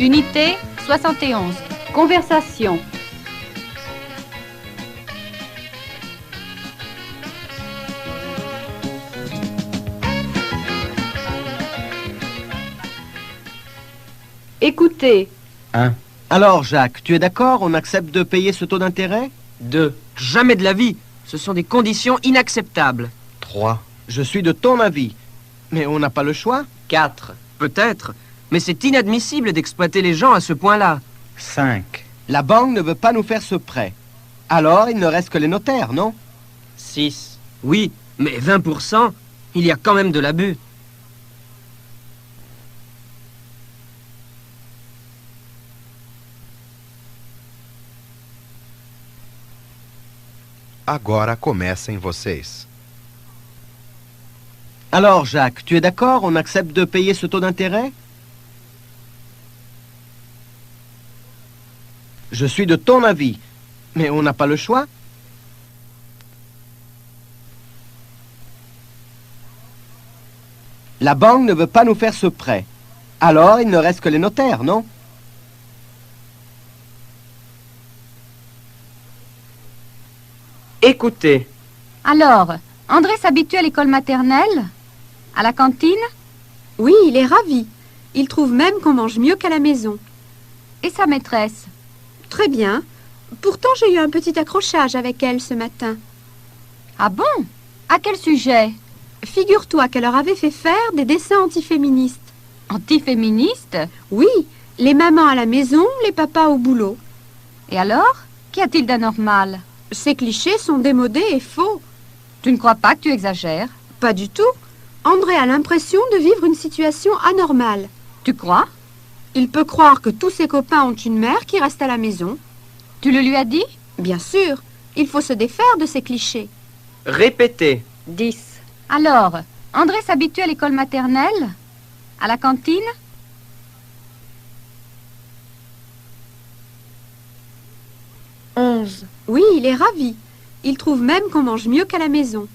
Unité 71. Conversation. Écoutez. 1. Alors, Jacques, tu es d'accord? On accepte de payer ce taux d'intérêt? 2. Jamais de la vie. Ce sont des conditions inacceptables. 3. Je suis de ton avis. Mais on n'a pas le choix? 4. Peut-être. Mais c'est inadmissible d'exploiter les gens à ce point-là. 5. La banque ne veut pas nous faire ce prêt. Alors, il ne reste que les notaires, non? 6. Oui, mais 20%, il y a quand même de l'abus. Agora comecem vocês. Alors, Jacques, tu es d'accord? On accepte de payer ce taux d'intérêt? Je suis de ton avis. Mais on n'a pas le choix? La banque ne veut pas nous faire ce prêt. Alors, il ne reste que les notaires, non? Écoutez. Alors, André s'habitue à l'école maternelle? À la cantine? Oui, il est ravi. Il trouve même qu'on mange mieux qu'à la maison. Et sa maîtresse? Très bien. Pourtant, j'ai eu un petit accrochage avec elle ce matin. Ah bon? À quel sujet? Figure-toi qu'elle leur avait fait faire des dessins antiféministes. Antiféministe? Oui, les mamans à la maison, les papas au boulot. Et alors? Qu'y a-t-il d'anormal? Ces clichés sont démodés et faux. Tu ne crois pas que tu exagères? Pas du tout. André a l'impression de vivre une situation anormale. Tu crois? Il peut croire que tous ses copains ont une mère qui reste à la maison. Tu le lui as dit? Bien sûr, il faut se défaire de ces clichés. Répétez. 10. Alors, André s'habitue à l'école maternelle? À la cantine? Oui, il est ravi. Il trouve même qu'on mange mieux qu'à la maison.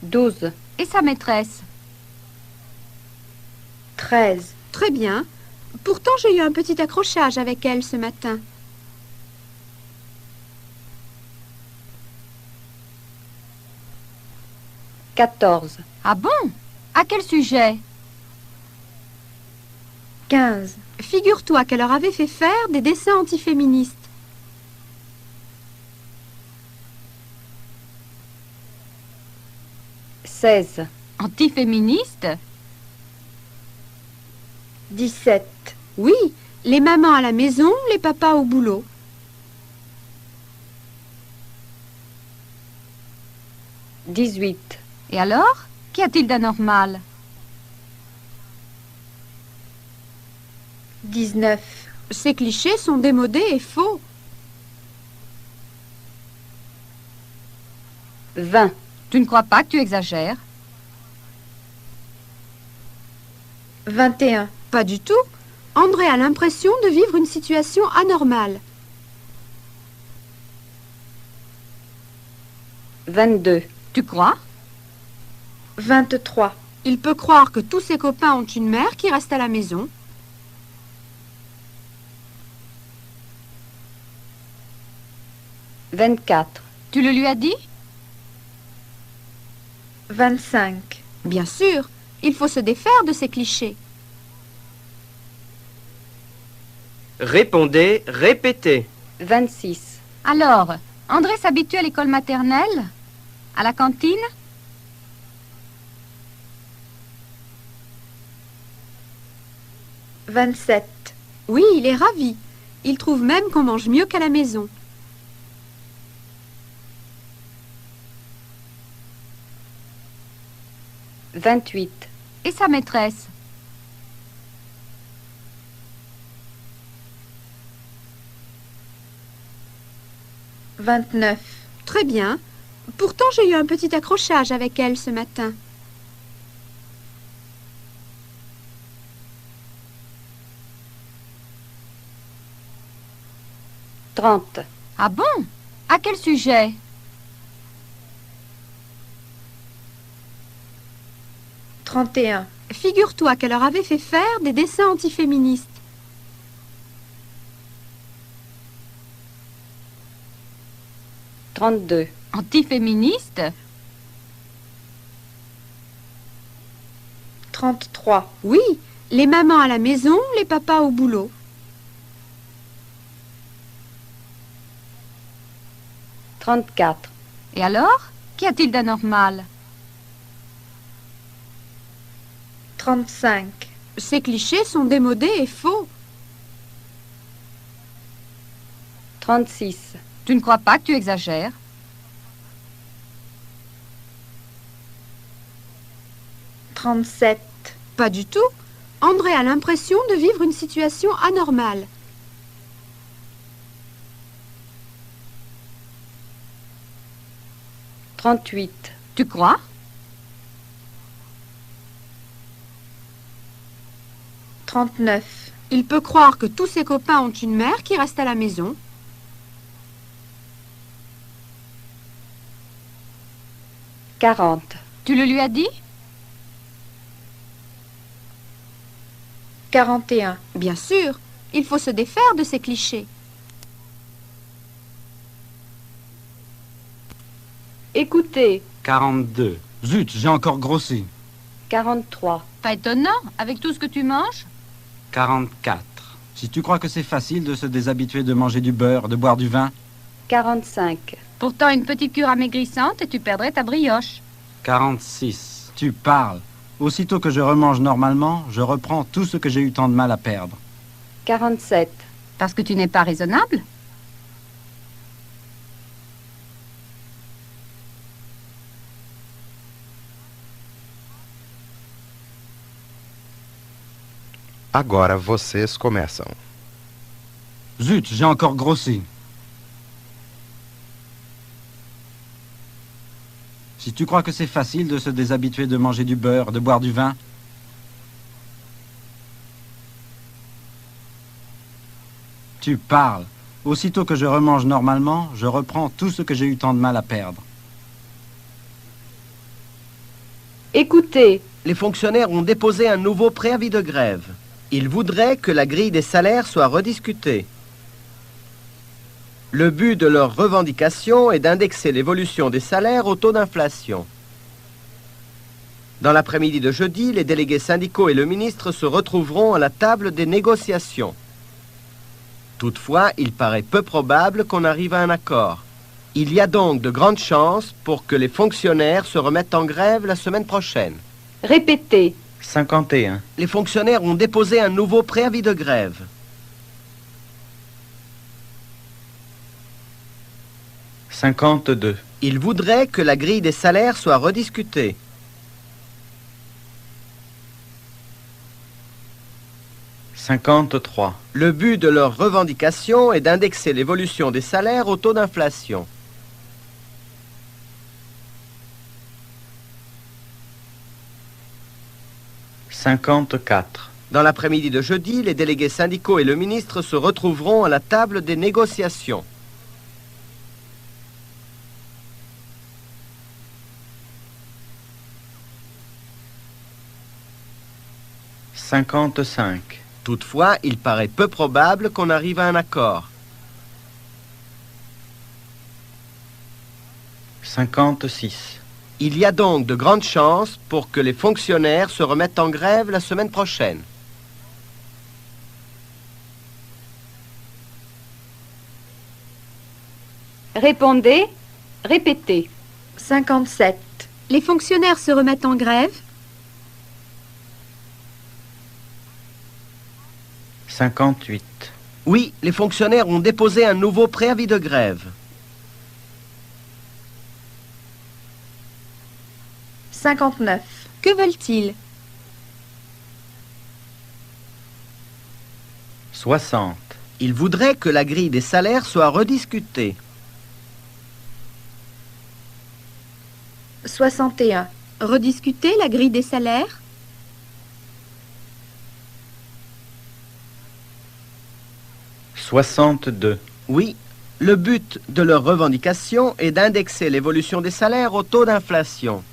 12. Et sa maîtresse? 13. Très bien. Pourtant, j'ai eu un petit accrochage avec elle ce matin. 14. Ah bon? À quel sujet? 15. Figure-toi qu'elle leur avait fait faire des dessins antiféministes. 16. Antiféministe? 17. Oui, les mamans à la maison, les papas au boulot. 18. Et alors? Qu'y a-t-il d'anormal? 19. Ces clichés sont démodés et faux. 20. Tu ne crois pas que tu exagères? 21. Pas du tout. André a l'impression de vivre une situation anormale. 22. Tu crois? 23. Il peut croire que tous ses copains ont une mère qui reste à la maison. 24. Tu le lui as dit? 25. Bien sûr, il faut se défaire de ces clichés. Répondez, répétez. 26. Alors, André s'habitue à l'école maternelle? À la cantine? 27. Oui, il est ravi. Il trouve même qu'on mange mieux qu'à la maison. 28. Et sa maîtresse? 29. Très bien. Pourtant, j'ai eu un petit accrochage avec elle ce matin. 30. Ah bon? À quel sujet? 31. Figure-toi qu'elle leur avait fait faire des dessins antiféministes. 32. Antiféministe? 33. Oui, les mamans à la maison, les papas au boulot. 34. Et alors? Qu'y a-t-il d'anormal? 35. Ces clichés sont démodés et faux. 36. Tu ne crois pas que tu exagères? 37. Pas du tout. André a l'impression de vivre une situation anormale. 38. Tu crois? 39. Il peut croire que tous ses copains ont une mère qui reste à la maison. 40. Tu le lui as dit? 41. Bien sûr, il faut se défaire de ces clichés. Écoutez. 42. Zut, j'ai encore grossi. 43. Pas étonnant, avec tout ce que tu manges? 44. Si tu crois que c'est facile de se déshabituer de manger du beurre, de boire du vin. 45. Pourtant une petite cure amaigrissante et tu perdrais ta brioche. 46. Tu parles. Aussitôt que je remange normalement, je reprends tout ce que j'ai eu tant de mal à perdre. 47. Parce que tu n'es pas raisonnable? Agora vocês começam. Zut, j'ai encore grossi. Si tu crois que c'est facile de se déshabituer de manger du beurre, de boire du vin. Tu parles. Aussitôt que je remange normalement, je reprends tout ce que j'ai eu tant de mal à perdre. Écoutez. Les fonctionnaires ont déposé un nouveau préavis de grève. Ils voudraient que la grille des salaires soit rediscutée. Le but de leur revendication est d'indexer l'évolution des salaires au taux d'inflation. Dans l'après-midi de jeudi, les délégués syndicaux et le ministre se retrouveront à la table des négociations. Toutefois, il paraît peu probable qu'on arrive à un accord. Il y a donc de grandes chances pour que les fonctionnaires se remettent en grève la semaine prochaine. Répétez. 51. Les fonctionnaires ont déposé un nouveau préavis de grève. 52. Ils voudraient que la grille des salaires soit rediscutée. 53. Le but de leur revendication est d'indexer l'évolution des salaires au taux d'inflation. 54. Dans l'après-midi de jeudi, les délégués syndicaux et le ministre se retrouveront à la table des négociations. « 55. Toutefois, il paraît peu probable qu'on arrive à un accord. 56. Il y a donc de grandes chances pour que les fonctionnaires se remettent en grève la semaine prochaine. Répondez. Répétez. 57. Les fonctionnaires se remettent en grève. 58. Oui, les fonctionnaires ont déposé un nouveau préavis de grève. 59. Que veulent-ils? 60. Ils voudraient que la grille des salaires soit rediscutée. 61. Rediscuter la grille des salaires? 62. Oui, le but de leur revendication est d'indexer l'évolution des salaires au taux d'inflation.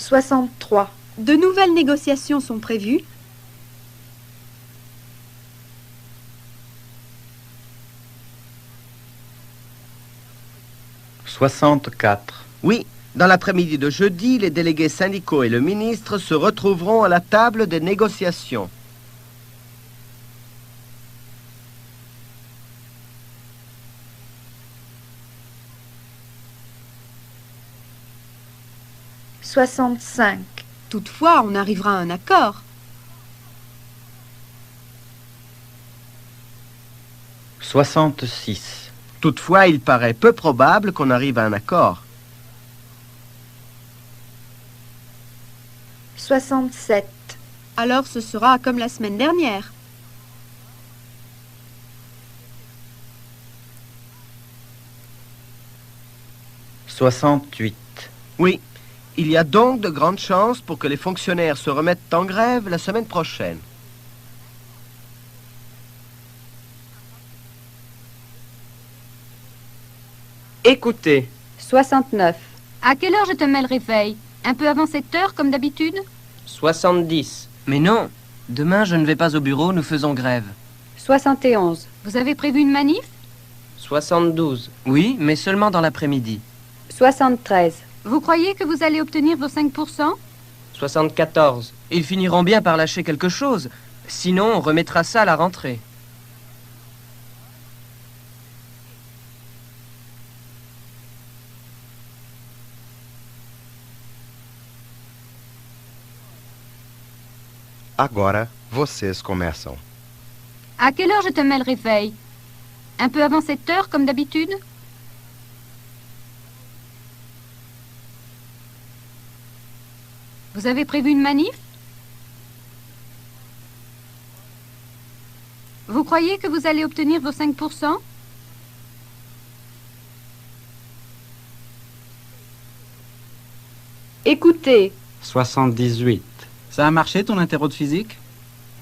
63. De nouvelles négociations sont prévues. 64. Oui, dans l'après-midi de jeudi, les délégués syndicaux et le ministre se retrouveront à la table des négociations. 65. Toutefois, on arrivera à un accord. 66. Toutefois, il paraît peu probable qu'on arrive à un accord. 67. Alors ce sera comme la semaine dernière. 68. Oui, il y a donc de grandes chances pour que les fonctionnaires se remettent en grève la semaine prochaine. Écoutez. 69. À quelle heure je te mets le réveil? Un peu avant 7 heures, comme d'habitude? 70. Mais non, demain je ne vais pas au bureau, nous faisons grève. 71. Vous avez prévu une manif? 72. Oui, mais seulement dans l'après-midi. 73. Vous croyez que vous allez obtenir vos 5%? 74. Ils finiront bien par lâcher quelque chose. Sinon, on remettra ça à la rentrée. Agora vocês começam. À quelle heure je te mets le réveil? Un peu avant 7 heures, comme d'habitude? Vous avez prévu une manif? Vous croyez que vous allez obtenir vos 5%? Écoutez. 78. Ça a marché ton interro de physique?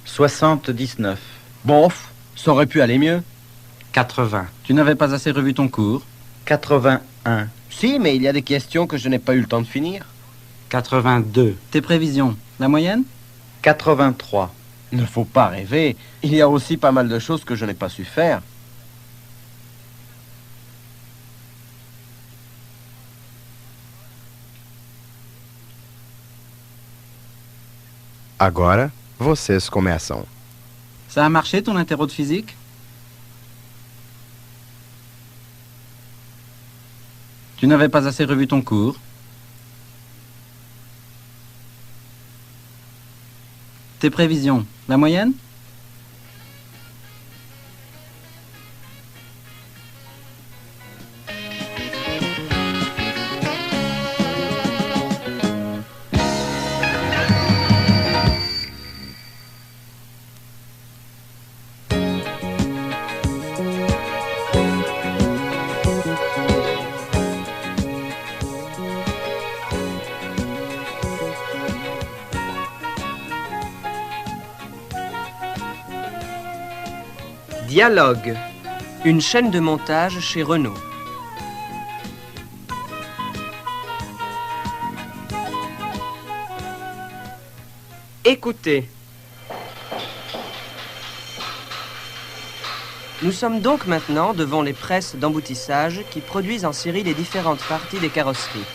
79. Bof, ça aurait pu aller mieux. 80. Tu n'avais pas assez revu ton cours? 81. Si, mais il y a des questions que je n'ai pas eu le temps de finir. 82. Tes prévisions? La moyenne? 83. Ne faut pas rêver. Il y a aussi pas mal de choses que je n'ai pas su faire. Agora vocês começam. Ça a marché ton interro de physique? Tu n'avais pas assez revu ton cours? Tes prévisions? La moyenne? Dialogue. Une chaîne de montage chez Renault. Écoutez. Nous sommes donc maintenant devant les presses d'emboutissage qui produisent en série les différentes parties des carrosseries.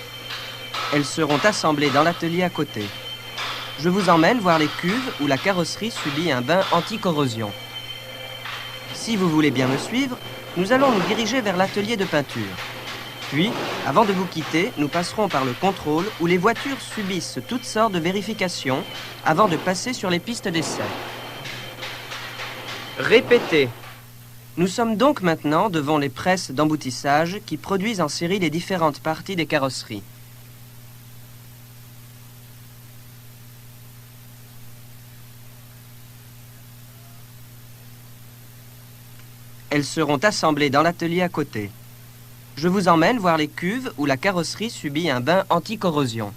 Elles seront assemblées dans l'atelier à côté. Je vous emmène voir les cuves où la carrosserie subit un bain anti-corrosion. Si vous voulez bien me suivre, nous allons nous diriger vers l'atelier de peinture. Puis, avant de vous quitter, nous passerons par le contrôle où les voitures subissent toutes sortes de vérifications avant de passer sur les pistes d'essai. Répétez. Nous sommes donc maintenant devant les presses d'emboutissage qui produisent en série les différentes parties des carrosseries. Elles seront assemblées dans l'atelier à côté. Je vous emmène voir les cuves où la carrosserie subit un bain anti-corrosion.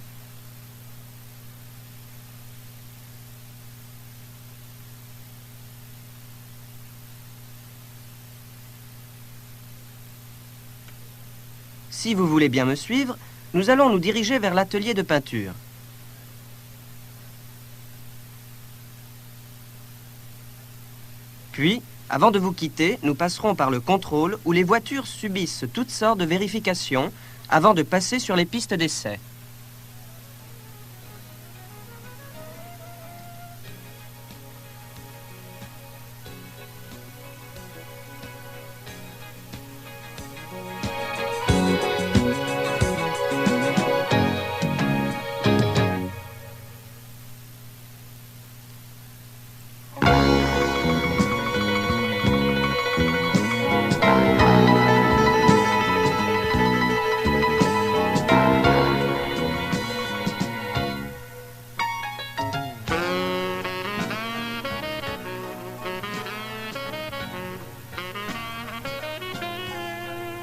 Si vous voulez bien me suivre, nous allons nous diriger vers l'atelier de peinture. Puis, avant de vous quitter, nous passerons par le contrôle où les voitures subissent toutes sortes de vérifications avant de passer sur les pistes d'essai.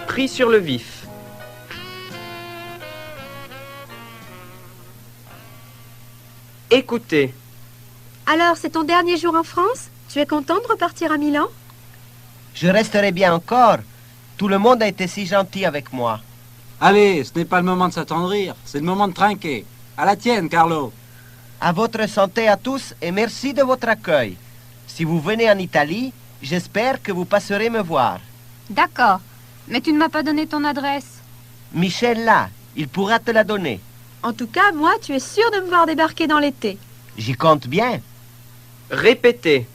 Pris sur le vif. Écoutez. Alors, c'est ton dernier jour en France? Tu es content de repartir à Milan? Je resterai bien encore. Tout le monde a été si gentil avec moi. Allez, ce n'est pas le moment de s'attendrir, c'est le moment de trinquer. À la tienne, Carlo. À votre santé à tous et merci de votre accueil. Si vous venez en Italie, j'espère que vous passerez me voir. D'accord. Mais tu ne m'as pas donné ton adresse. Michel là, il pourra te la donner. En tout cas, moi, tu es sûr de me voir débarquer dans l'été. J'y compte bien. Répétez.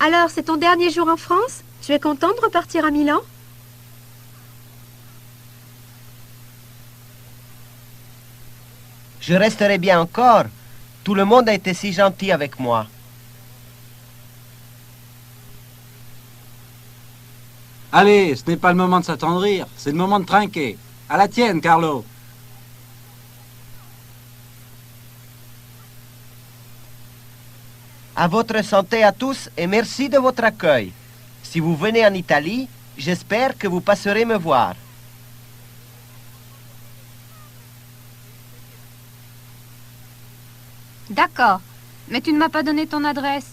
Alors, c'est ton dernier jour en France? Tu es content de repartir à Milan? Je resterai bien encore. Tout le monde a été si gentil avec moi. Allez, ce n'est pas le moment de s'attendrir, c'est le moment de trinquer. À la tienne, Carlo. À votre santé à tous et merci de votre accueil. Si vous venez en Italie, j'espère que vous passerez me voir. D'accord. Mais tu ne m'as pas donné ton adresse.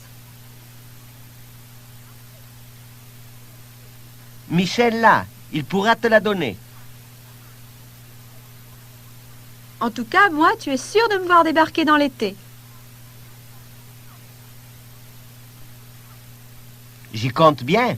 Michel là, il pourra te la donner. En tout cas, moi, tu es sûr de me voir débarquer dans l'été. J'y compte bien.